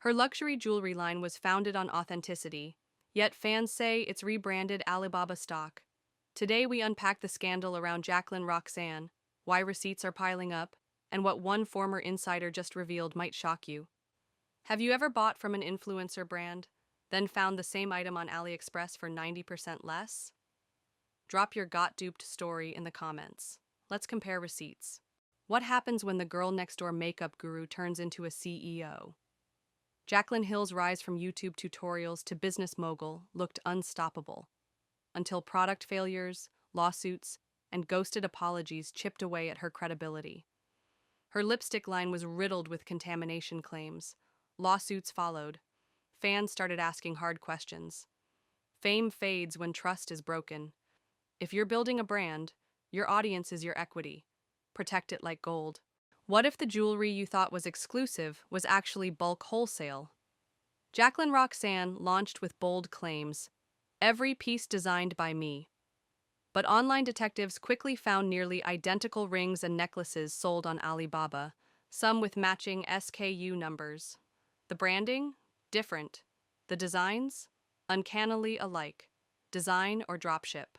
Her luxury jewelry line was founded on authenticity, yet fans say it's rebranded Alibaba stock. Today we unpack the scandal around Jaclyn Roxanne, why receipts are piling up, and what one former insider just revealed might shock you. Have you ever bought from an influencer brand, then found the same item on AliExpress for 90% less? Drop your got duped story in the comments. Let's compare receipts. What happens when the girl next door makeup guru turns into a CEO? Jaclyn Hill's rise from YouTube tutorials to business mogul looked unstoppable, until product failures, lawsuits, and ghosted apologies chipped away at her credibility. Her lipstick line was riddled with contamination claims. Lawsuits followed. Fans started asking hard questions. Fame fades when trust is broken. If you're building a brand, your audience is your equity. Protect it like gold. What if the jewelry you thought was exclusive was actually bulk wholesale? Jaclyn Roxanne launched with bold claims, "Every piece designed by me." But online detectives quickly found nearly identical rings and necklaces sold on Alibaba, some with matching SKU numbers. The branding? Different. The designs? Uncannily alike. Design or dropship.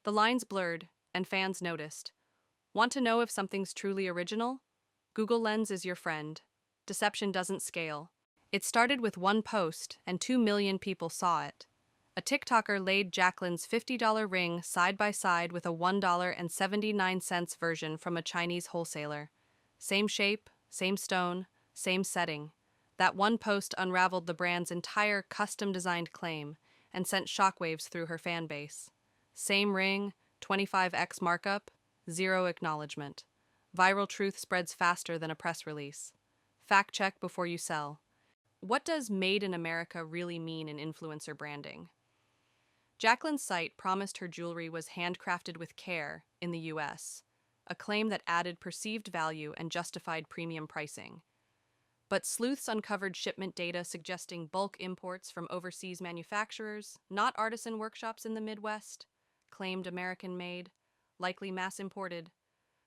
The lines blurred, and fans noticed. Want to know if something's truly original? Google Lens is your friend. Deception doesn't scale. It started with one post, and 2 million people saw it. A TikToker laid Jaclyn's $50 ring side by side with a $1.79 version from a Chinese wholesaler. Same shape, same stone, same setting. That one post unraveled the brand's entire custom-designed claim and sent shockwaves through her fan base. Same ring, 25x markup, zero acknowledgement. Viral truth spreads faster than a press release. Fact check before you sell. What does Made in America really mean in influencer branding? Jaclyn's site promised her jewelry was handcrafted with care in the US, a claim that added perceived value and justified premium pricing. But sleuths uncovered shipment data suggesting bulk imports from overseas manufacturers, not artisan workshops in the Midwest, claimed American-made, likely mass-imported.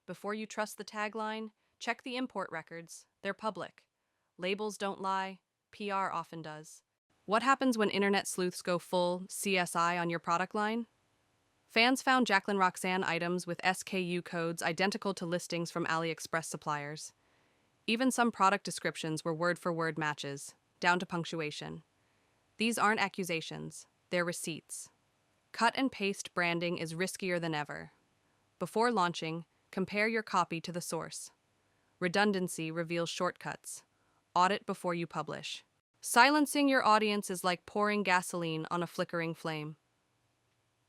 Before you trust the tagline, check the import records. They're public. Labels don't lie. PR often does. What happens when internet sleuths go full CSI on your product line? Fans found Jaclyn Roxanne items with SKU codes identical to listings from AliExpress suppliers. Even some product descriptions were word-for-word matches, down to punctuation. These aren't accusations, they're receipts. Cut and paste branding is riskier than ever. Before launching, compare your copy to the source. Redundancy reveals shortcuts. Audit before you publish. Silencing your audience is like pouring gasoline on a flickering flame.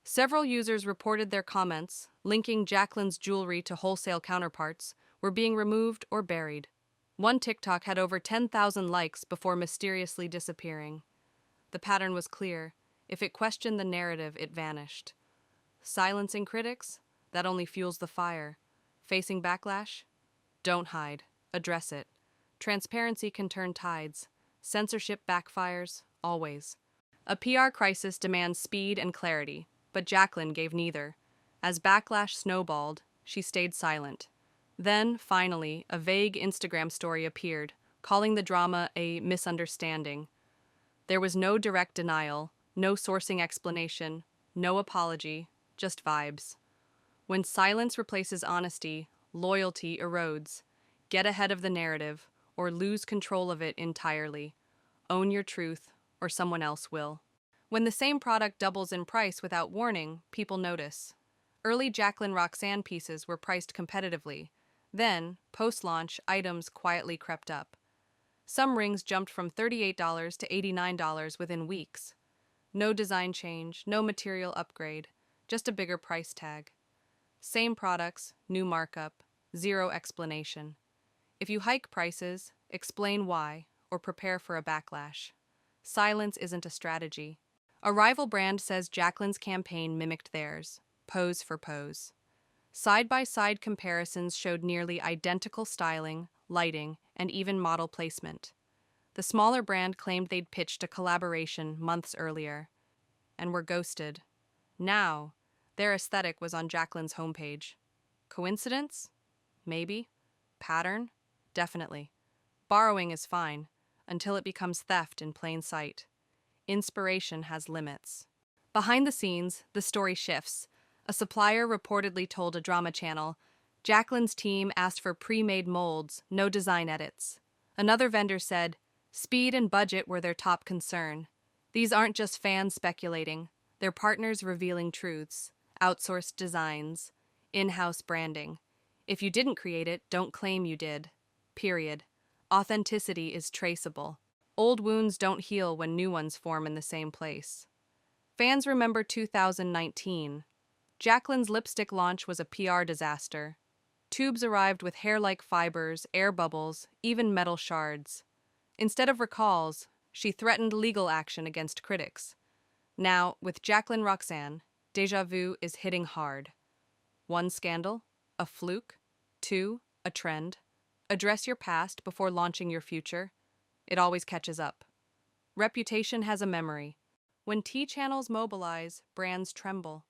Several users reported their comments, linking Jaclyn's jewelry to wholesale counterparts, were being removed or buried. One TikTok had over 10,000 likes before mysteriously disappearing. The pattern was clear. If it questioned the narrative, it vanished. Silencing critics? That only fuels the fire. Facing backlash? Don't hide. Address it. Transparency can turn tides. Censorship backfires, always. A PR crisis demands speed and clarity, but Jaclyn gave neither. As backlash snowballed, she stayed silent. Then, finally, a vague Instagram story appeared, calling the drama a misunderstanding. There was no direct denial, no sourcing explanation, no apology, just vibes. When silence replaces honesty, loyalty erodes. Get ahead of the narrative, or lose control of it entirely. Own your truth, or someone else will. When the same product doubles in price without warning, people notice. Early Jaclyn Roxanne pieces were priced competitively. Then, post-launch, items quietly crept up. Some rings jumped from $38 to $89 within weeks. No design change, no material upgrade, just a bigger price tag. Same products, new markup, zero explanation. If you hike prices, explain why, or prepare for a backlash. Silence isn't a strategy. A rival brand says Jaclyn's campaign mimicked theirs, pose for pose. Side-by-side comparisons showed nearly identical styling, lighting, and even model placement. The smaller brand claimed they'd pitched a collaboration months earlier, and were ghosted. Now, their aesthetic was on Jaclyn's homepage. Coincidence? Maybe. Pattern? Definitely. Borrowing is fine. until it becomes theft in plain sight. Inspiration has limits. Behind the scenes, the story shifts. A supplier reportedly told a drama channel, Jaclyn's team asked for pre-made molds, no design edits. Another vendor said, speed and budget were their top concern. These aren't just fans speculating, they're partners revealing truths, outsourced designs, in-house branding. If you didn't create it, don't claim you did. Period. Authenticity is traceable. Old wounds don't heal when new ones form in the same place. Fans remember 2019. Jaclyn's lipstick launch was a PR disaster. Tubes arrived with hair-like fibers, air bubbles, even metal shards. Instead of recalls, she threatened legal action against critics. Now, with Jaclyn Roxanne, déjà vu is hitting hard. 1 scandal? A fluke? 2, a trend. Address your past before launching your future. It always catches up. Reputation has a memory. When tea channels mobilize, brands tremble.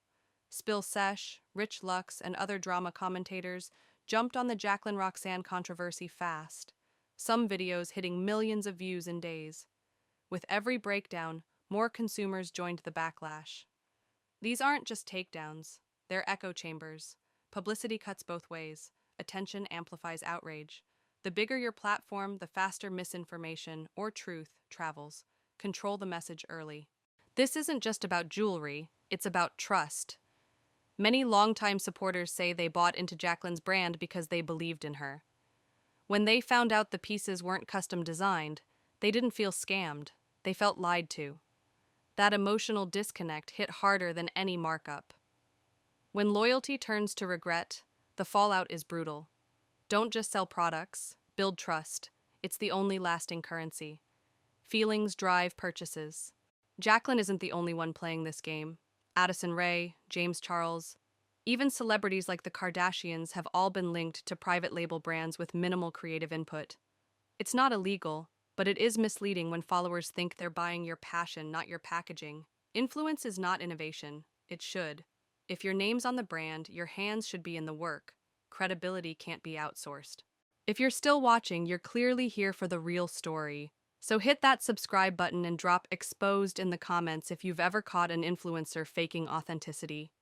Spill Sesh, Rich Lux, and other drama commentators jumped on the Jaclyn Roxanne controversy fast, some videos hitting millions of views in days. With every breakdown, more consumers joined the backlash. These aren't just takedowns, they're echo chambers. Publicity cuts both ways. Attention amplifies outrage. The bigger your platform, the faster misinformation or truth travels. Control the message early. This isn't just about jewelry, it's about trust. Many longtime supporters say they bought into Jaclyn's brand because they believed in her. When they found out the pieces weren't custom designed, they didn't feel scammed, they felt lied to. That emotional disconnect hit harder than any markup. When loyalty turns to regret, the fallout is brutal. Don't just sell products, build trust. It's the only lasting currency. Feelings drive purchases. Jaclyn isn't the only one playing this game. Addison Rae, James Charles, even celebrities like the Kardashians have all been linked to private label brands with minimal creative input. It's not illegal, but it is misleading when followers think they're buying your passion, not your packaging. Influence is not innovation. It should. If your name's on the brand, your hands should be in the work. Credibility can't be outsourced. If you're still watching, you're clearly here for the real story. So hit that subscribe button and drop exposed in the comments if you've ever caught an influencer faking authenticity.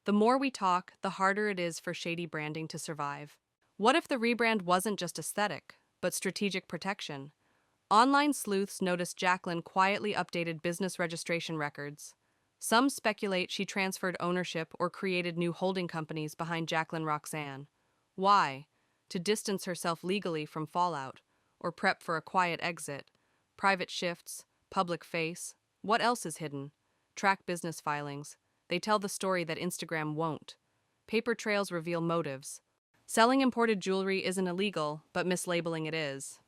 The more we talk, the harder it is for shady branding to survive. What if the rebrand wasn't just aesthetic, but strategic protection? Online sleuths noticed Jaclyn quietly updated business registration records. Some speculate she transferred ownership or created new holding companies behind Jaclyn Roxanne. Why? To distance herself legally from fallout, or prep for a quiet exit. Private shifts, public face. What else is hidden? Track business filings. They tell the story that Instagram won't. Paper trails reveal motives. Selling imported jewelry isn't illegal, but mislabeling it is.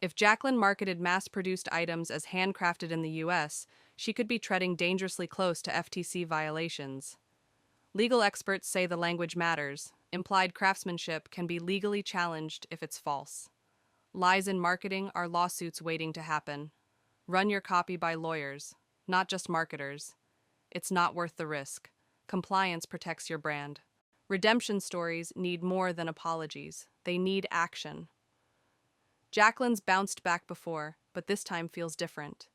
If Jaclyn marketed mass-produced items as handcrafted in the US, she could be treading dangerously close to FTC violations. Legal experts say the language matters. Implied craftsmanship can be legally challenged if it's false. Lies in marketing are lawsuits waiting to happen. Run your copy by lawyers, not just marketers. It's not worth the risk. Compliance protects your brand. Redemption stories need more than apologies. They need action. Jaclyn's bounced back before, but this time feels different.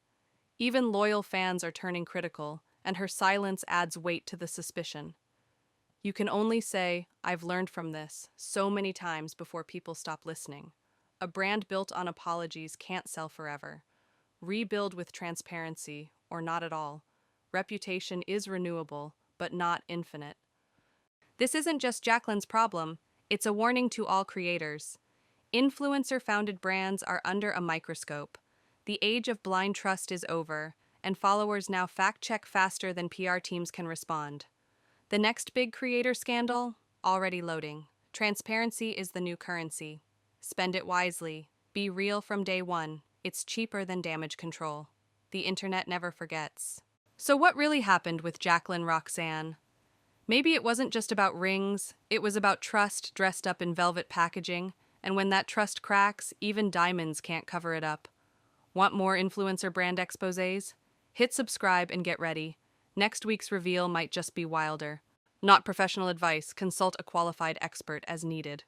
Even loyal fans are turning critical, and her silence adds weight to the suspicion. You can only say, I've learned from this, so many times before people stop listening. A brand built on apologies can't sell forever. Rebuild with transparency, or not at all. Reputation is renewable, but not infinite. This isn't just Jaclyn's problem, it's a warning to all creators. Influencer-founded brands are under a microscope. The age of blind trust is over, and followers now fact-check faster than PR teams can respond. The next big creator scandal? Already loading. Transparency is the new currency. Spend it wisely. Be real from day one. It's cheaper than damage control. The internet never forgets. So what really happened with Jaclyn Roxanne? Maybe it wasn't just about rings, it was about trust dressed up in velvet packaging, and when that trust cracks, even diamonds can't cover it up. Want more influencer brand exposés? Hit subscribe and get ready. Next week's reveal might just be wilder. Not professional advice, consult a qualified expert as needed.